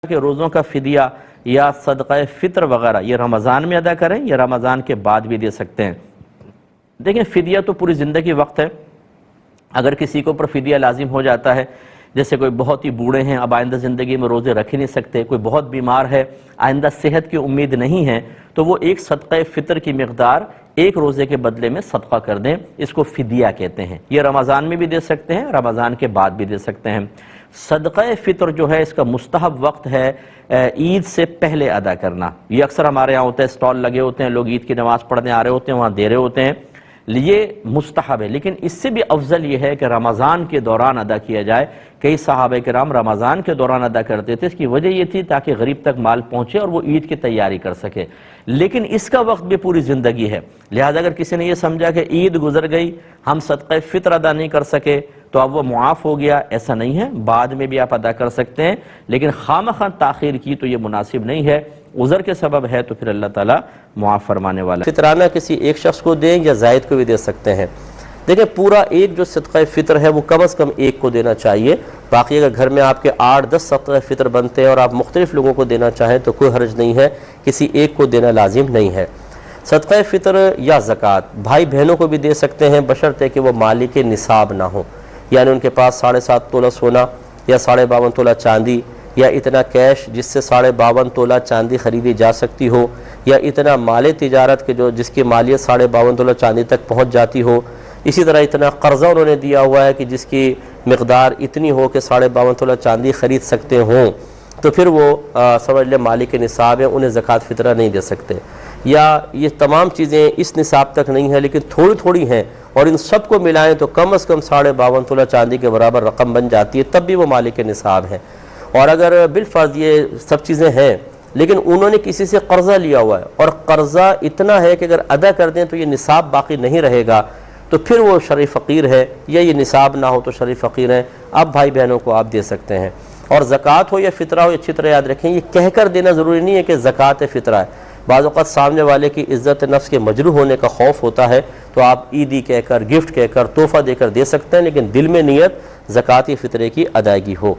کہ روزوں کا فدیہ یا صدقہ فطر وغیرہ یہ رمضان میں ادا کریں یا رمضان کے بعد بھی دے سکتے ہیں۔ دیکھیں فدیہ تو پوری زندگی وقت ہے۔ اگر کسی کے اوپر فدیہ لازم ہو جاتا ہے، جیسے کوئی بہت ہی بوڑھے ہیں، اب آئندہ زندگی میں روزے رکھ ہی نہیں سکتے، کوئی بہت بیمار ہے، آئندہ صحت کی امید نہیں ہے، تو وہ ایک صدقہ فطر کی مقدار ایک روزے کے بدلے میں صدقہ کر دیں، اس کو فدیہ کہتے ہیں۔ یہ رمضان میں بھی دے سکتے ہیں، رمضان کے بعد بھی دے سکتے ہیں۔ صدقہ فطر جو ہے اس کا مستحب وقت ہے عید سے پہلے ادا کرنا۔ یہ اکثر ہمارے یہاں ہوتا ہے، سٹال لگے ہوتے ہیں، لوگ عید کی نماز پڑھنے آ رہے ہوتے ہیں، وہاں دے رہے ہوتے ہیں، یہ مستحب ہے، لیکن اس سے بھی افضل یہ ہے کہ رمضان کے دوران ادا کیا جائے۔ کئی صحابہ کرام رمضان کے دوران ادا کرتے تھے، اس کی وجہ یہ تھی تاکہ غریب تک مال پہنچے اور وہ عید کی تیاری کر سکے، لیکن اس کا وقت بھی پوری زندگی ہے۔ لہذا اگر کسی نے یہ سمجھا کہ عید گزر گئی، ہم صدقہ فطر ادا نہیں کر سکے تو اب وہ معاف ہو گیا، ایسا نہیں ہے، بعد میں بھی آپ ادا کر سکتے ہیں، لیکن خواہ تاخیر کی تو یہ مناسب نہیں ہے۔ عذر کے سبب ہے تو پھر اللہ تعالیٰ معاف فرمانے والا ہے۔ فطرانہ کسی ایک شخص کو دیں یا زائد کو بھی دے سکتے ہیں۔ دیکھیں پورا ایک جو صدقہ فطر ہے وہ کم از کم ایک کو دینا چاہیے، باقی اگر گھر میں آپ کے 8-10 صدقہ فطر بنتے ہیں اور آپ مختلف لوگوں کو دینا چاہیں تو کوئی حرج نہیں ہے، کسی ایک کو دینا لازم نہیں ہے۔ صدقہ فطر یا زکوٰۃ بھائی بہنوں کو بھی دے سکتے ہیں، بشرطے کہ وہ مالک نصاب نہ ہو، یعنی ان کے پاس 7.5 تولہ سونا یا 52.5 تولہ چاندی یا اتنا کیش جس سے 52.5 تولہ چاندی خریدی جا سکتی ہو، یا اتنا مال تجارت کے جس کی مالیت 52.5 تولہ چاندی تک پہنچ جاتی ہو، اسی طرح اتنا قرضہ انہوں نے دیا ہوا ہے کہ جس کی مقدار اتنی ہو کہ 52.5 تولہ چاندی خرید سکتے ہوں، تو پھر وہ سمجھ لیں مالک نصاب ہیں، انہیں زکوٰۃ فطرہ نہیں دے سکتے۔ یا یہ تمام چیزیں اس نصاب تک نہیں ہیں لیکن تھوڑی تھوڑی ہیں اور ان سب کو ملائیں تو کم از کم 52.5 تولہ چاندی کے برابر رقم بن جاتی ہے، تب بھی وہ مالک نصاب ہیں۔ اور اگر بالفرض یہ سب چیزیں ہیں لیکن انہوں نے کسی سے قرضہ لیا ہوا ہے اور قرضہ اتنا ہے کہ اگر ادا کر دیں تو یہ نصاب باقی نہیں رہے گا، تو پھر وہ شرعی فقیر ہے، یا یہ نصاب نہ ہو تو شرعی فقیر ہیں، اب بھائی بہنوں کو آپ دے سکتے ہیں۔ اور زکوٰۃ ہو یا فطرہ ہو اچھی طرح یاد رکھیں، یہ کہہ کر دینا ضروری نہیں ہے کہ زکوٰۃ فطرہ ہے۔ بعض اوقات سامنے والے کی عزت نفس کے مجروح ہونے کا خوف ہوتا ہے تو آپ عیدی کہہ کر، گفٹ کہہ کر، تحفہ دے کر دے سکتے ہیں، لیکن دل میں نیت زکوٰۃ فطرے کی ادائیگی ہو۔